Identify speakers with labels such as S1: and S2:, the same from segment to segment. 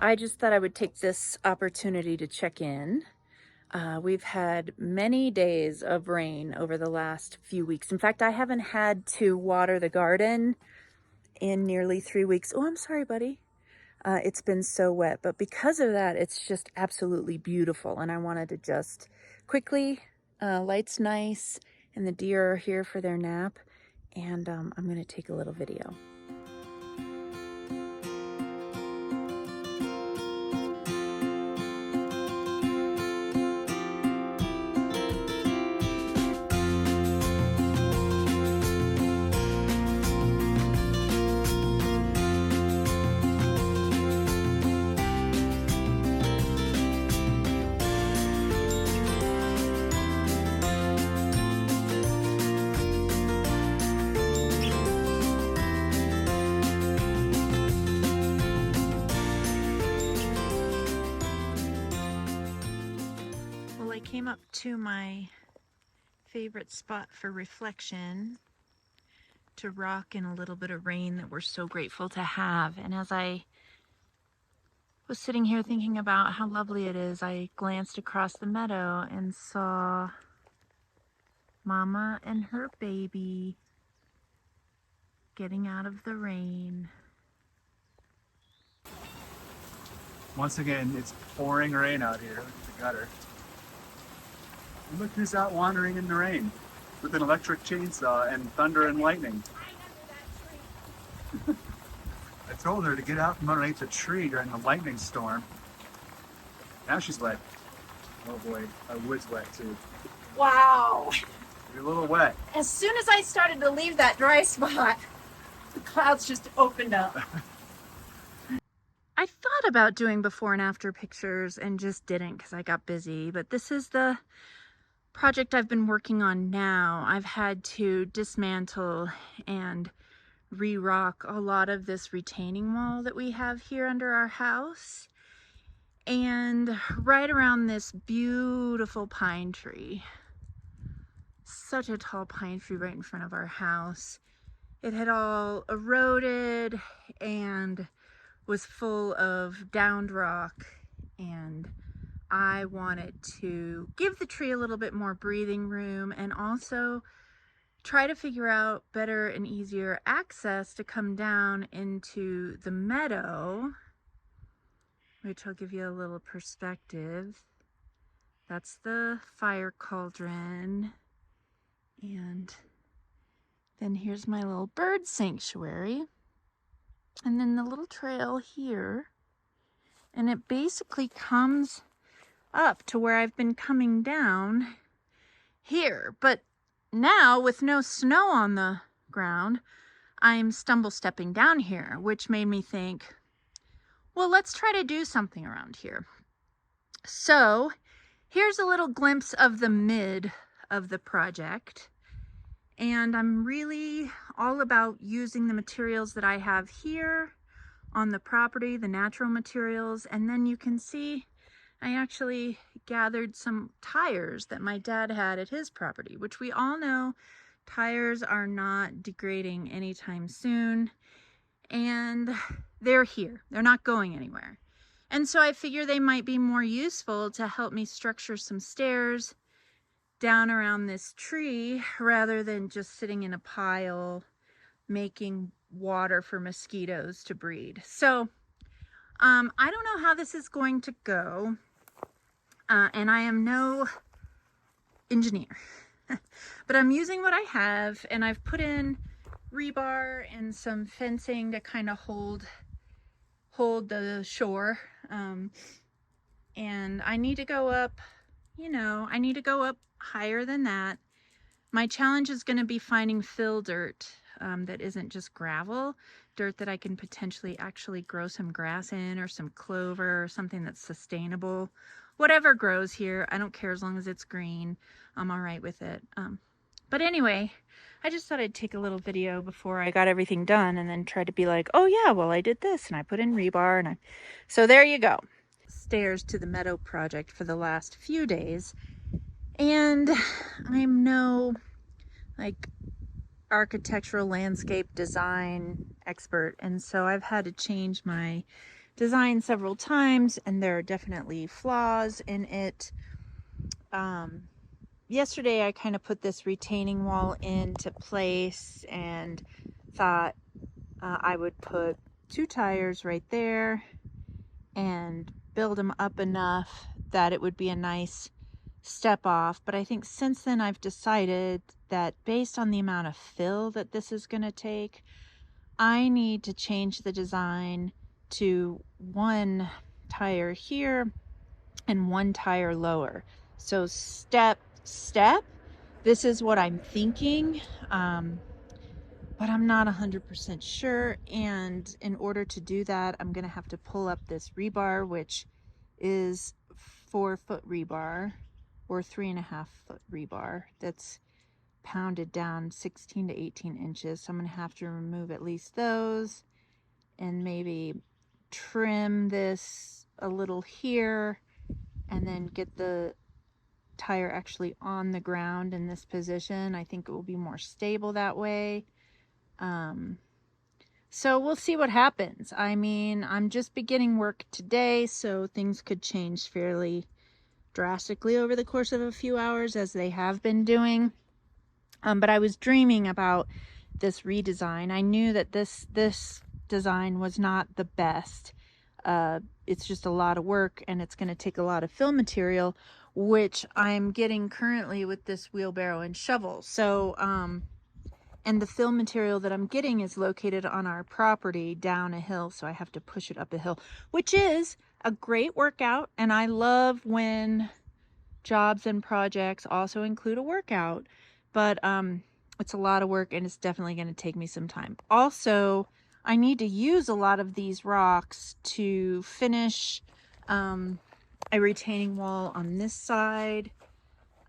S1: I just thought I would take this opportunity to check in. We've had many days of rain over the last few weeks. In fact, I haven't had to water the garden in nearly 3 weeks. Oh, I'm sorry, buddy. It's been so wet, but because of that, it's just absolutely beautiful. And I wanted to just quickly, light's nice, and the deer are here for their nap. And I'm going to take a little video. Came up to my favorite spot for reflection to rock in a little bit of rain that we're so grateful to have. And as I was sitting here thinking about how lovely it is, I glanced across the meadow and saw Mama and her baby getting out of the rain.
S2: Once again, it's pouring rain out here. Look at the gutter. And look who's out wandering in the rain with an electric chainsaw and thunder and lightning. I told her to get out from underneath the tree during the lightning storm. Now she's wet. Oh boy, our wood's wet too.
S3: Wow.
S2: You're a little wet.
S3: As soon as I started to leave that dry spot, the clouds just opened up.
S1: I thought about doing before and after pictures and just didn't because I got busy, but this is the project I've been working on now. I've had to dismantle and re-rock a lot of this retaining wall that we have here under our house, and right around this beautiful pine tree. Such a tall pine tree right in front of our house. It had all eroded and was full of downed rock, and I wanted to give the tree a little bit more breathing room and also try to figure out better and easier access to come down into the meadow, which I'll give you a little perspective. That's the fire cauldron. And then here's my little bird sanctuary. And then the little trail here. And it basically comes up to where I've been coming down here, but now with no snow on the ground, I'm stumble stepping down here, which made me think, well, let's try to do something around here. So here's a little glimpse of the mid of the project, and I'm really all about using the materials that I have here on the property, the natural materials, and then you can see I actually gathered some tires that my dad had at his property, which we all know tires are not degrading anytime soon. And they're here. They're not going anywhere. And so I figure they might be more useful to help me structure some stairs down around this tree rather than just sitting in a pile making water for mosquitoes to breed. So I don't know how this is going to go. And I am no engineer, but I'm using what I have, and I've put in rebar and some fencing to kind of hold the shore. And I need to go up, I need to go up higher than that. My challenge is going to be finding fill dirt that isn't just gravel, dirt that I can potentially actually grow some grass in, or some clover, or something that's sustainable. Whatever grows here, I don't care as long as it's green. I'm all right with it. But anyway, I just thought I'd take a little video before I got everything done and then try to be like, oh yeah, well I did this and I put in rebar and so there you go. Stairs to the meadow project for the last few days. And I'm no architectural landscape design expert, and so I've had to change my design several times, and there are definitely flaws in it. Yesterday I kind of put this retaining wall into place and thought I would put 2 tires right there and build them up enough that it would be a nice step off. But I think since then I've decided that based on the amount of fill that this is going to take, I need to change the design to 1 tire here and 1 tire lower. So step, this is what I'm thinking. But I'm not 100% sure, and in order to do that, I'm gonna have to pull up this rebar, which is 4-foot rebar or 3.5-foot rebar that's pounded down 16 to 18 inches. So I'm gonna have to remove at least those and maybe trim this a little here and then get the tire actually on the ground in this position. I think it will be more stable that way. So we'll see what happens. I mean, I'm just beginning work today, so things could change fairly drastically over the course of a few hours, as they have been doing. But I was dreaming about this redesign. I knew that this design was not the best. It's just a lot of work, and it's going to take a lot of fill material, which I'm getting currently with this wheelbarrow and shovel. So, and the fill material that I'm getting is located on our property down a hill, so I have to push it up a hill, which is a great workout. And I love when jobs and projects also include a workout, but it's a lot of work, and it's definitely going to take me some time. Also, I need to use a lot of these rocks to finish a retaining wall on this side,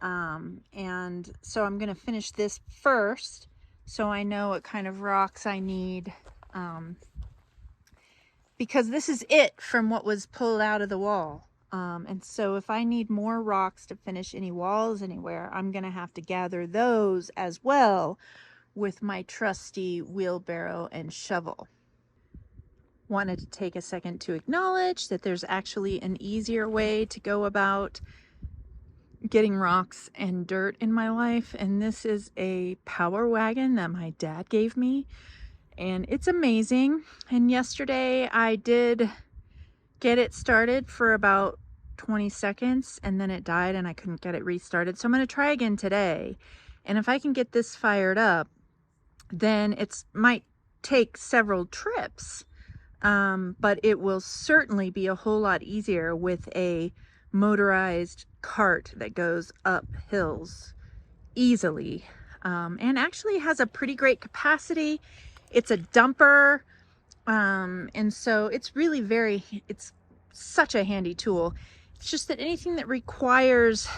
S1: and so I'm going to finish this first, so I know what kind of rocks I need, because this is it from what was pulled out of the wall. And so if I need more rocks to finish any walls anywhere, I'm going to have to gather those as well with my trusty wheelbarrow and shovel. Wanted to take a second to acknowledge that there's actually an easier way to go about getting rocks and dirt in my life, and this is a power wagon that my dad gave me, and it's amazing. And yesterday I did get it started for about 20 seconds, and then it died and I couldn't get it restarted. So I'm going to try again today, and if I can get this fired up, then it might take several trips, but it will certainly be a whole lot easier with a motorized cart that goes up hills easily, and actually has a pretty great capacity. It's a dumper, and so it's really it's such a handy tool. It's just that anything that requires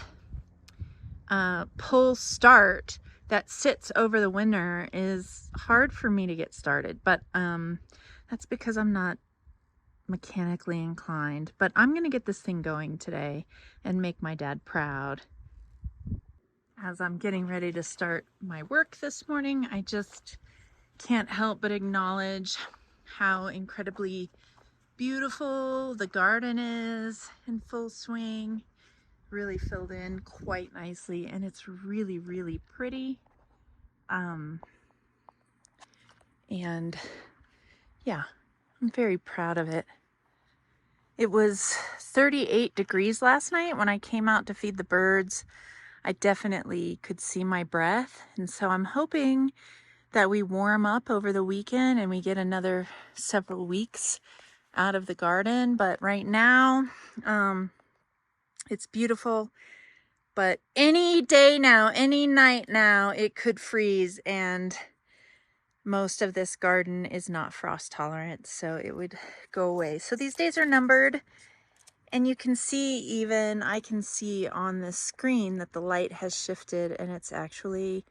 S1: pull start that sits over the winter is hard for me to get started, but that's because I'm not mechanically inclined. But I'm gonna get this thing going today and make my dad proud. As I'm getting ready to start my work this morning, I just can't help but acknowledge how incredibly beautiful the garden is in full swing. Really filled in quite nicely, and it's really, really pretty. And yeah, I'm very proud of it. It was 38 degrees last night when I came out to feed the birds. I definitely could see my breath, and so I'm hoping that we warm up over the weekend and we get another several weeks out of the garden. But right now, it's beautiful. But any day now, any night now, it could freeze, and most of this garden is not frost tolerant, so it would go away. So these days are numbered, and you can see, even I can see on the screen that the light has shifted, and it's actually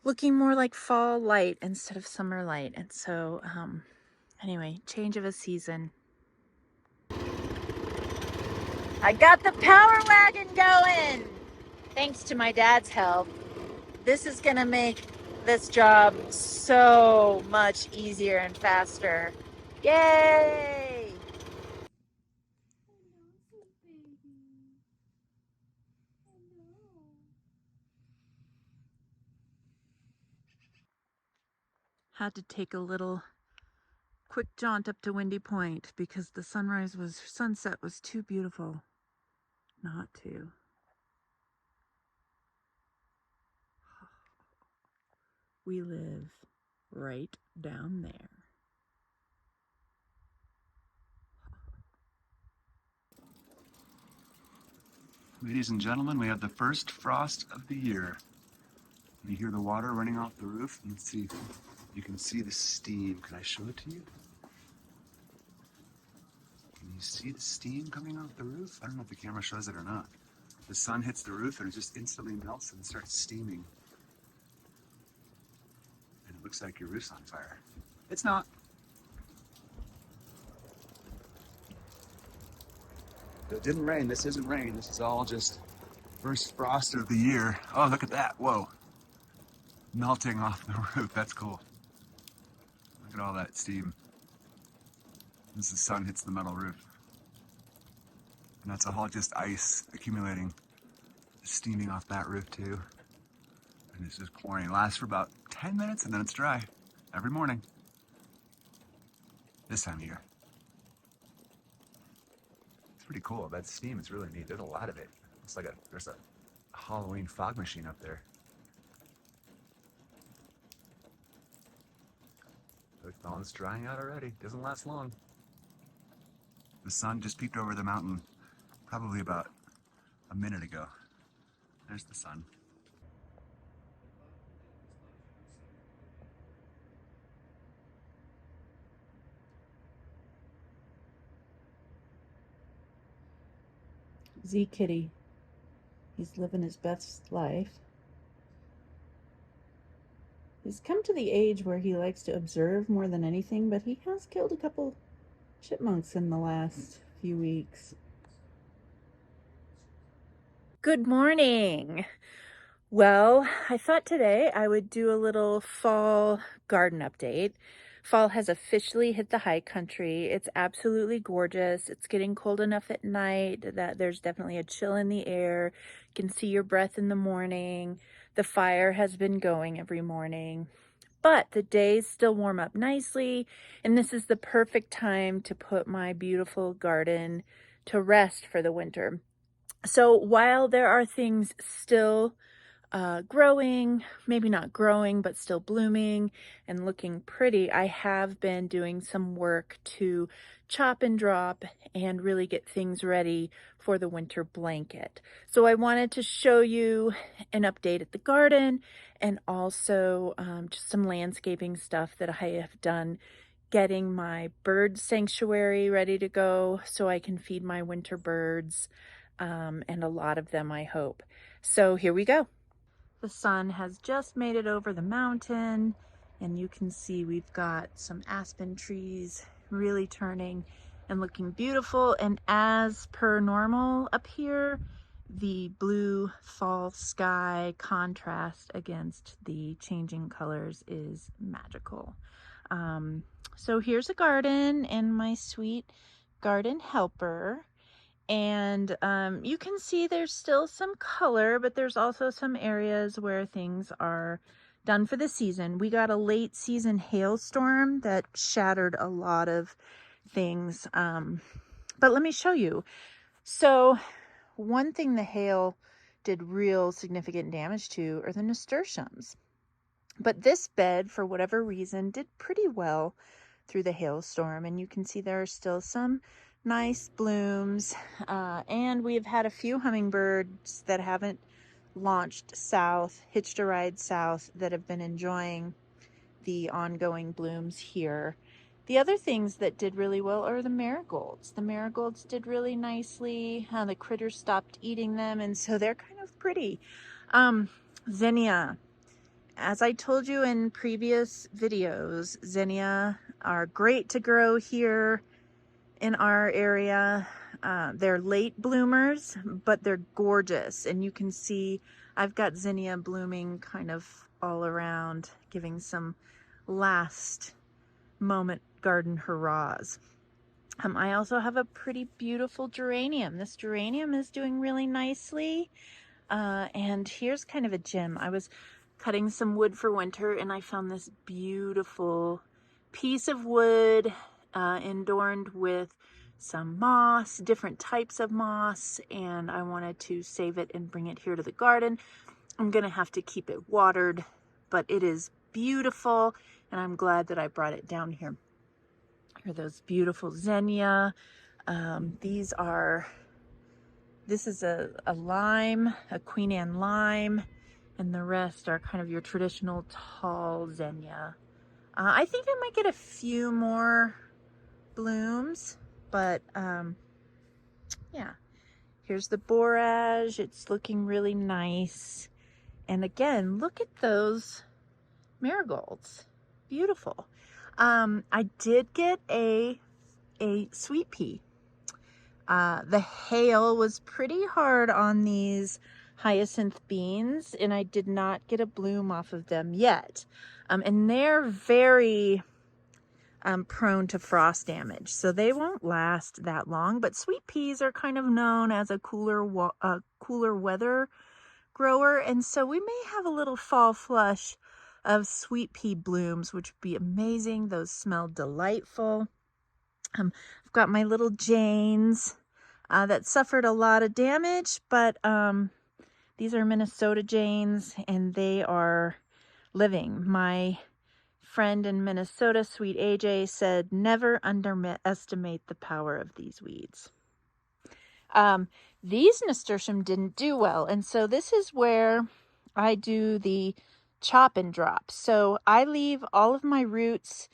S1: looking more like fall light instead of summer light. And so anyway, change of a season. I got the power wagon going, thanks to my dad's help. This is gonna make this job so much easier and faster. Yay! Had to take a little quick jaunt up to Windy Point because the sunset was too beautiful not to. We live right down there.
S2: Ladies and gentlemen, we have the first frost of the year. You hear the water running off the roof. Let's see if you can see the steam. Can I show it to you? Can you see the steam coming off the roof? I don't know if the camera shows it or not. The sun hits the roof and it just instantly melts and starts steaming. And it looks like your roof's on fire. It's not. It didn't rain. This isn't rain. This is all just first frost of the year. Oh, look at that. Whoa. Melting off the roof. That's cool. Look at all that steam. As the sun hits the metal roof. And that's all just ice accumulating, steaming off that roof too. And it's just pouring. It lasts for about 10 minutes and then it's dry every morning. This time of year. It's pretty cool. That steam is really neat. There's a lot of it. It's like there's a Halloween fog machine up there. Oh, it's drying out already. Doesn't last long. The sun just peeped over the mountain probably about a minute ago. There's the sun.
S1: Z Kitty. He's living his best life. He's come to the age where he likes to observe more than anything, but he has killed a couple chipmunks in the last few weeks. Good morning. Well, I thought today I would do a little fall garden update. Fall has officially hit the high country. It's absolutely gorgeous. It's getting cold enough at night that there's definitely a chill in the air. You can see your breath in the morning. The fire has been going every morning. But the days still warm up nicely, and this is the perfect time to put my beautiful garden to rest for the winter. So while there are things still growing, maybe not growing, but still blooming and looking pretty, I have been doing some work to chop and drop and really get things ready for the winter blanket. So I wanted to show you an update at the garden and also just some landscaping stuff that I have done, getting my bird sanctuary ready to go so I can feed my winter birds, and a lot of them, I hope. So here we go. The sun has just made it over the mountain, and you can see we've got some aspen trees really turning and looking beautiful. And as per normal up here, the blue fall sky contrast against the changing colors is magical. So here's a garden and my sweet garden helper. And you can see there's still some color, but there's also some areas where things are done for the season. We got a late season hailstorm that shattered a lot of things. But let me show you. So one thing the hail did real significant damage to are the nasturtiums. But this bed, for whatever reason, did pretty well through the hailstorm. And you can see there are still some nice blooms, and we've had a few hummingbirds that haven't launched south, hitched a ride south, that have been enjoying the ongoing blooms here. The other things that did really well are the marigolds. The marigolds did really nicely. The critters stopped eating them, and so they're kind of pretty. Zinnia. As I told you in previous videos, zinnia are great to grow here in our area. They're late bloomers, but they're gorgeous. And you can see I've got zinnia blooming kind of all around, giving some last moment garden hurrahs. I also have a pretty beautiful geranium. This geranium is doing really nicely. And here's kind of a gem. I was cutting some wood for winter, and I found this beautiful piece of wood adorned with some moss, different types of moss, and I wanted to save it and bring it here to the garden. I'm gonna have to keep it watered, but it is beautiful, and I'm glad that I brought it down here. Here are those beautiful zinnia. This is a lime, a Queen Anne lime, and the rest are kind of your traditional tall zinnia. I think I might get a few more blooms, but yeah. Here's the borage. It's looking really nice. And again, look at those marigolds. Beautiful. I did get a sweet pea. The hail was pretty hard on these hyacinth beans, and I did not get a bloom off of them yet. And they're very prone to frost damage, so they won't last that long. But sweet peas are kind of known as a cooler weather grower, and so we may have a little fall flush of sweet pea blooms, which would be amazing. Those smell delightful. I've got my little Janes that suffered a lot of damage, but these are Minnesota Janes, and they are living. My friend in Minnesota, Sweet AJ, said never underestimate the power of these weeds. These nasturtium didn't do well, and so this is where I do the chop and drop. So I leave all of my roots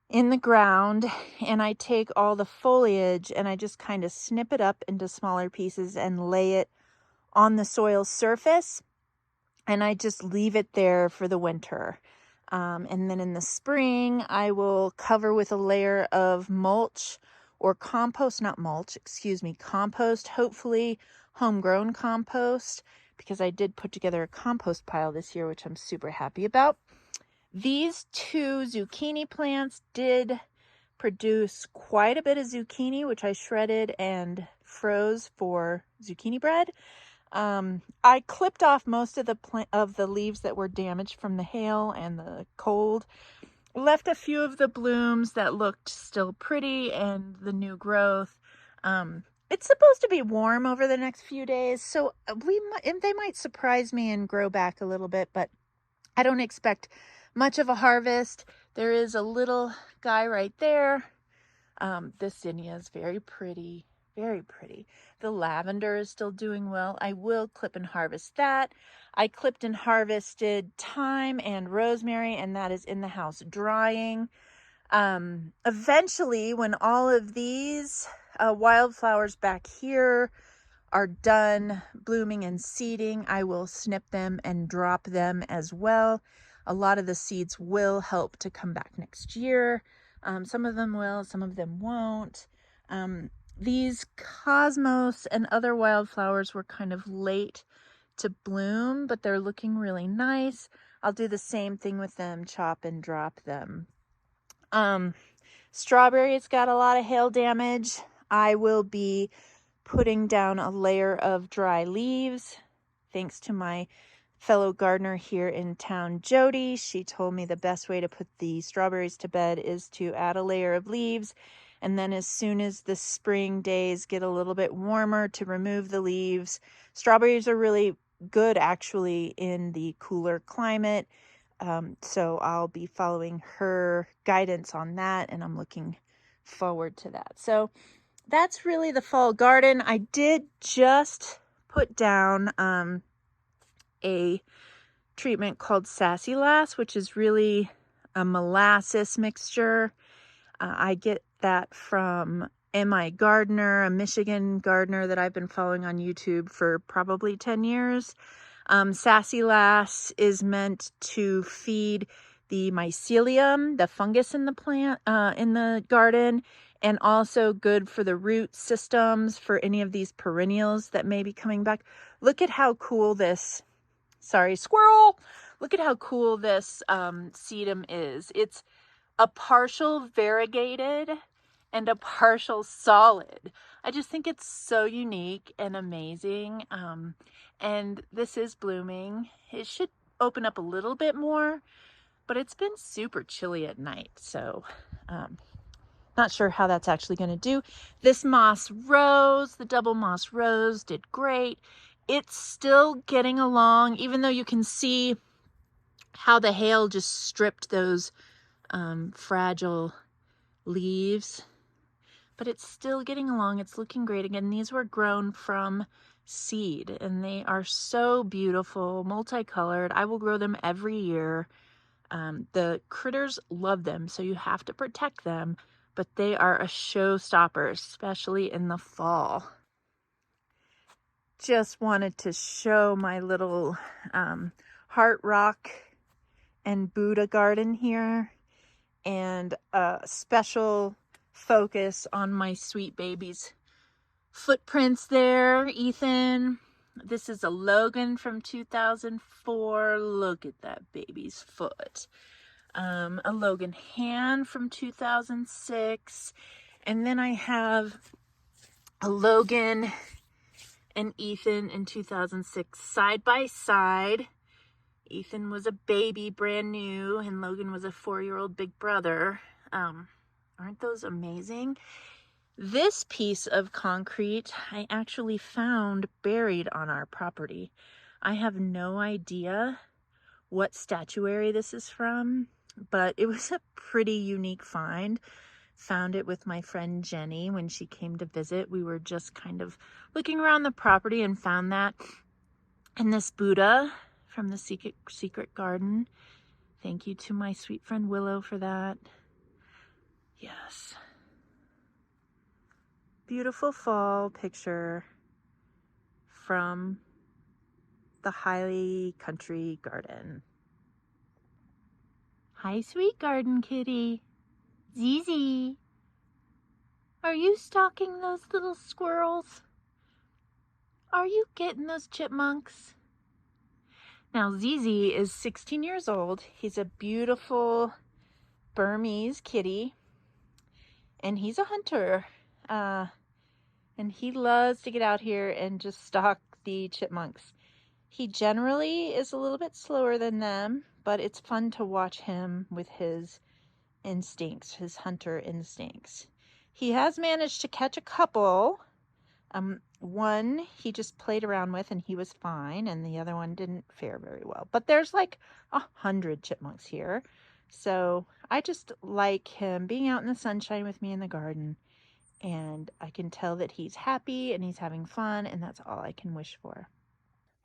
S1: in the ground, and I take all the foliage and I just kind of snip it up into smaller pieces and lay it on the soil surface, and I just leave it there for the winter. And then in the spring, I will cover with a layer of mulch or compost, not mulch, excuse me, compost, hopefully homegrown compost, because I did put together a compost pile this year, which I'm super happy about. These two zucchini plants did produce quite a bit of zucchini, which I shredded and froze for zucchini bread. I clipped off most of the leaves that were damaged from the hail and the cold. Left a few of the blooms that looked still pretty and the new growth. It's supposed to be warm over the next few days, so they might surprise me and grow back a little bit, but I don't expect much of a harvest. There is a little guy right there. This zinnia is very pretty, very pretty. The lavender is still doing well. I will clip and harvest that. I clipped and harvested thyme and rosemary, and that is in the house drying. Eventually, when all of these wildflowers back here are done blooming and seeding, I will snip them and drop them as well. A lot of the seeds will help to come back next year. Some of them will, some of them won't. These cosmos and other wildflowers were kind of late to bloom, but they're looking really nice. I'll do the same thing with them, chop and drop them. Strawberries got a lot of hail damage. I will be putting down a layer of dry leaves. Thanks to my fellow gardener here in town, Jody. She told me the best way to put the strawberries to bed is to add a layer of leaves, and then as soon as the spring days get a little bit warmer, to remove the leaves. Strawberries are really good actually in the cooler climate, so I'll be following her guidance on that, and I'm looking forward to that. So that's really the fall garden. I did just put down a treatment called Sassy Lass, which is really a molasses mixture. I get that from M.I. Gardner, a Michigan gardener that I've been following on YouTube for probably 10 years. Sassy Lass is meant to feed the mycelium, the fungus in the plant, in the garden, and also good for the root systems for any of these perennials that may be coming back. Look at how cool this, sorry, squirrel. Look at how cool this sedum is. It's a partial variegated and a partial solid. I just think it's so unique and amazing. And this is blooming. It should open up a little bit more, but it's been super chilly at night. So not sure how that's actually going to do. This moss rose, the double moss rose, did great. It's still getting along, even though you can see how the hail just stripped those fragile leaves. But it's still getting along. It's looking great. Again, these were grown from seed, and they are so beautiful, multicolored. I will grow them every year. The critters love them, so you have to protect them, but they are a showstopper, especially in the fall. Just wanted to show my little heart rock and Buddha garden here, and a special focus on my sweet baby's footprints there. Ethan, this is a Logan from 2004. Look at that baby's foot. A Logan Han from 2006, and then I have a Logan and Ethan in 2006 side by side. Ethan was a baby, brand new, and Logan was a 4-year-old big brother. Aren't those amazing? This piece of concrete I actually found buried on our property. I have no idea what statuary this is from, but it was a pretty unique find. Found it with my friend Jenny when she came to visit. We were just kind of looking around the property and found that. And this Buddha from the secret garden. Thank you to my sweet friend Willow for that. Yes. Beautiful fall picture from the Highly Country Garden. Hi, sweet garden kitty. Zizi. Are you stalking those little squirrels? Are you getting those chipmunks? Now, Zizi is 16 years old. He's a beautiful Burmese kitty, and he's a hunter. And he loves to get out here and just stalk the chipmunks. He generally is a little bit slower than them, but it's fun to watch him with his instincts, his hunter instincts. He has managed to catch a couple. One he just played around with and he was fine, and the other one didn't fare very well. But there's like 100 chipmunks here. So I just like him being out in the sunshine with me in the garden, and I can tell that he's happy and he's having fun, and that's all I can wish for.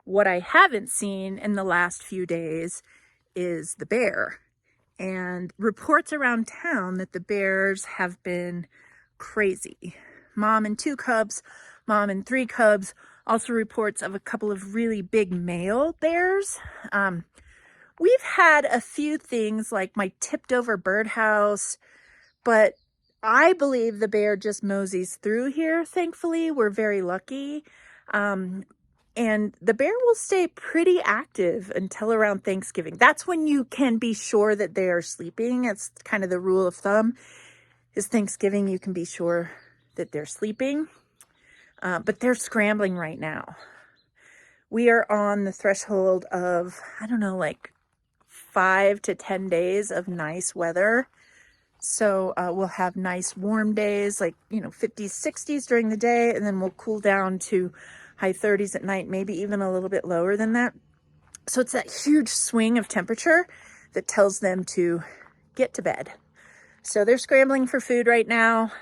S1: What I haven't seen in the last few days is the bear, and reports around town that the bears have been crazy. Mom and 2 cubs, mom and 3 cubs. Also reports of a couple of really big male bears. We've had a few things like my tipped over birdhouse, but I believe the bear just moseys through here. Thankfully, we're very lucky. And the bear will stay pretty active until around Thanksgiving. That's when you can be sure that they are sleeping. It's kind of the rule of thumb, is Thanksgiving you can be sure that they're sleeping. But they're scrambling right now. We are on the threshold of, I don't know, like 5 to 10 days of nice weather. So we'll have nice warm days, like, 50s, 60s during the day, and then we'll cool down to high 30s at night, maybe even a little bit lower than that. So it's that huge swing of temperature that tells them to get to bed. So they're scrambling for food right now.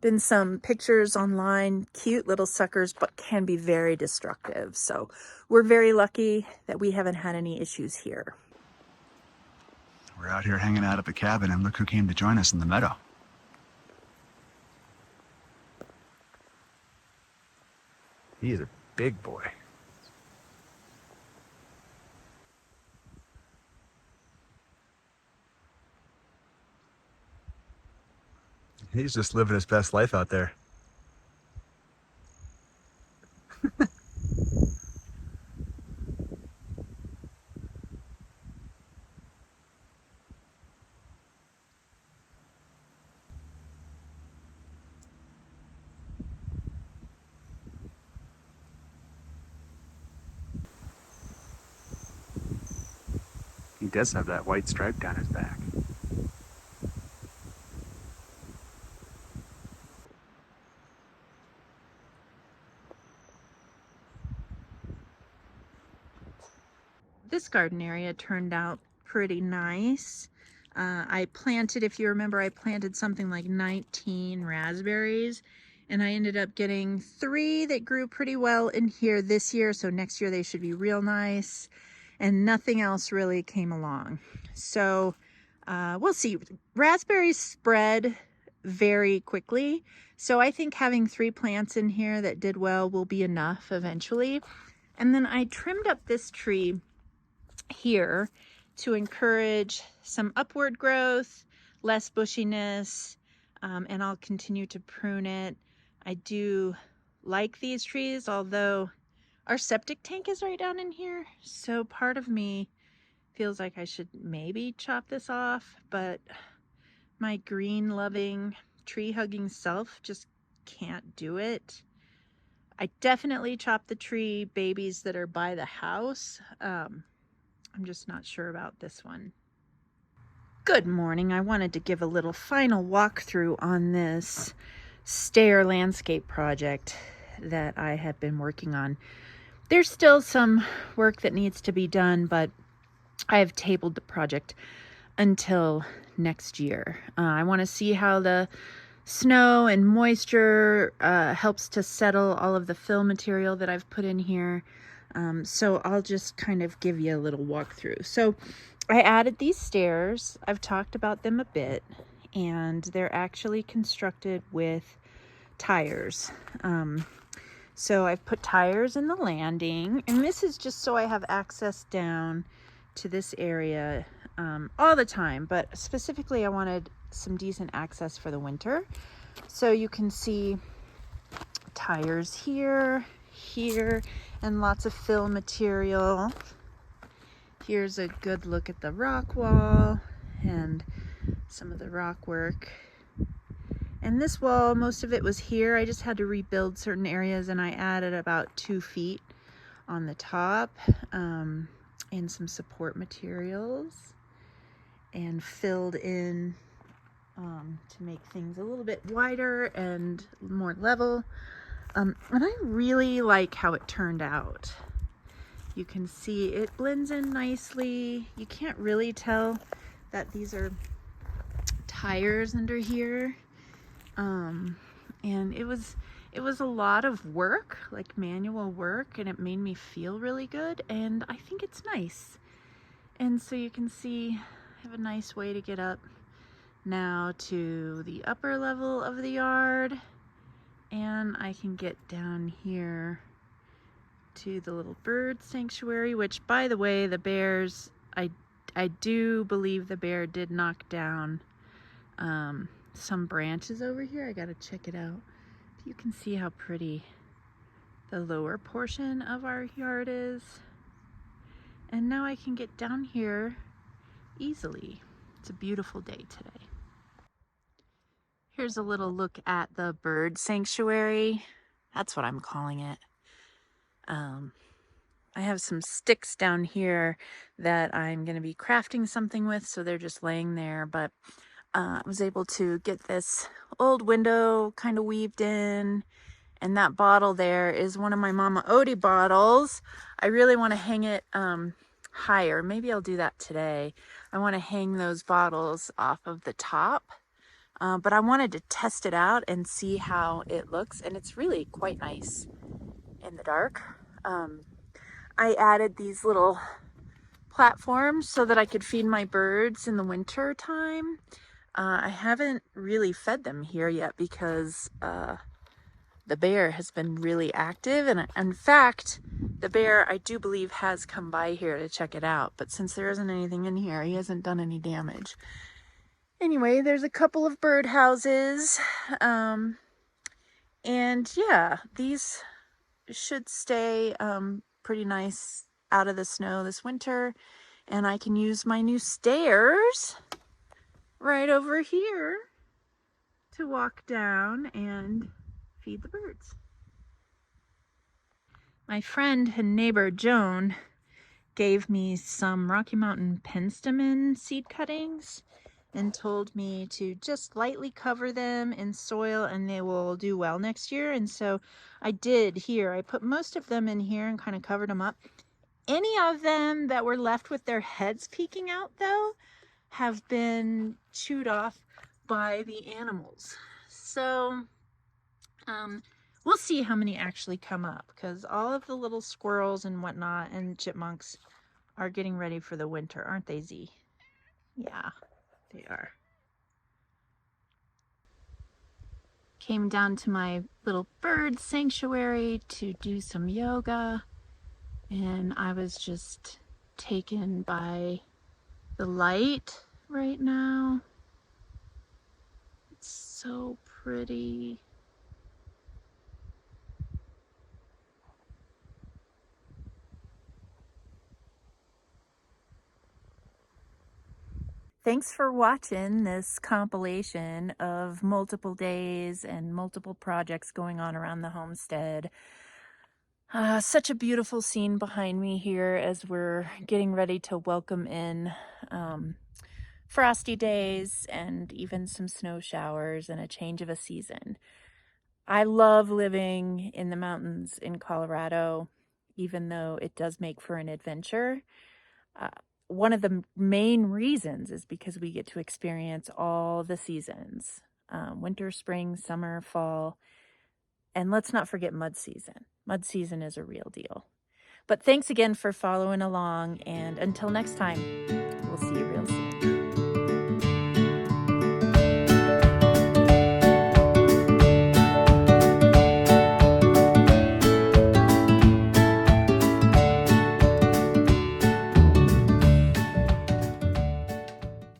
S1: Been some pictures online, cute little suckers, but can be very destructive. So we're very lucky that we haven't had any issues here.
S2: We're out here hanging out at the cabin, and look who came to join us in the meadow. He is a big boy. He's just living his best life out there. He does have that white stripe down his back.
S1: This garden area turned out pretty nice. I planted, if you remember, I planted something like 19 raspberries, and I ended up getting 3 that grew pretty well in here this year, so next year they should be real nice, and nothing else really came along. So we'll see. Raspberries spread very quickly, so I think having 3 plants in here that did well will be enough eventually. And then I trimmed up this tree here to encourage some upward growth, less bushiness, and I'll continue to prune it. I do like these trees, although our septic tank is right down in here, so part of me feels like I should maybe chop this off, but my green loving, tree hugging self just can't do it. I definitely chop the tree babies that are by the house. I'm just not sure about this one. Good morning. I wanted to give a little final walkthrough on this stair landscape project that I have been working on. There's still some work that needs to be done, but I have tabled the project until next year. I want to see how the snow and moisture helps to settle all of the fill material that I've put in here. So I'll just kind of give you a little walkthrough. So I added these stairs. I've talked about them a bit, and they're actually constructed with tires. So I've put tires in the landing, and this is just so I have access down to this area all the time, but specifically I wanted some decent access for the winter. So you can see tires here, here, and lots of fill material. Here's a good look at the rock wall and some of the rock work. And this wall, most of it was here. I just had to rebuild certain areas, and I added about 2 feet on the top and some support materials, and filled in to make things a little bit wider and more level. And I really like how it turned out. You can see it blends in nicely. You can't really tell that these are tires under here. And it was a lot of work, like manual work, and it made me feel really good, and I think it's nice. And so you can see I have a nice way to get up now to the upper level of the yard, and I can get down here to the little bird sanctuary, which, by the way, the bears, I do believe the bear did knock down some branches over here. I gotta check it out. You can see how pretty the lower portion of our yard is. And now I can get down here easily. It's a beautiful day today. Here's a little look at the bird sanctuary. That's what I'm calling it. I have some sticks down here that I'm going to be crafting something with, so they're just laying there, but I was able to get this old window kind of weaved in, and that bottle there is one of my Mama Odie bottles. I really want to hang it higher. Maybe I'll do that today. I want to hang those bottles off of the top, but I wanted to test it out and see how it looks, and it's really quite nice in the dark. I added these little platforms so that I could feed my birds in the winter time. I haven't really fed them here yet because the bear has been really active, and in fact, the bear, I do believe, has come by here to check it out, but since there isn't anything in here, he hasn't done any damage. Anyway, there's a couple of bird houses, and yeah, these should stay pretty nice out of the snow this winter, and I can use my new stairs right over here to walk down and feed the birds. My friend and neighbor Joan gave me some Rocky Mountain penstemon seed cuttings and told me to just lightly cover them in soil and they will do well next year. And so I did here. I put most of them in here and kind of covered them up. Any of them that were left with their heads peeking out, though, have been chewed off by the animals. So we'll see how many actually come up, because all of the little squirrels and whatnot and chipmunks are getting ready for the winter, aren't they, Z? Yeah, they are. Came down to my little bird sanctuary to do some yoga, and I was just taken by the light right now. It's so pretty. Thanks for watching this compilation of multiple days and multiple projects going on around the homestead. Such a beautiful scene behind me here as we're getting ready to welcome in frosty days and even some snow showers and a change of a season. I love living in the mountains in Colorado, even though it does make for an adventure. One of the main reasons is because we get to experience all the seasons, winter, spring, summer, fall, and let's not forget mud season. Mud season is a real deal. But thanks again for following along, and until next time.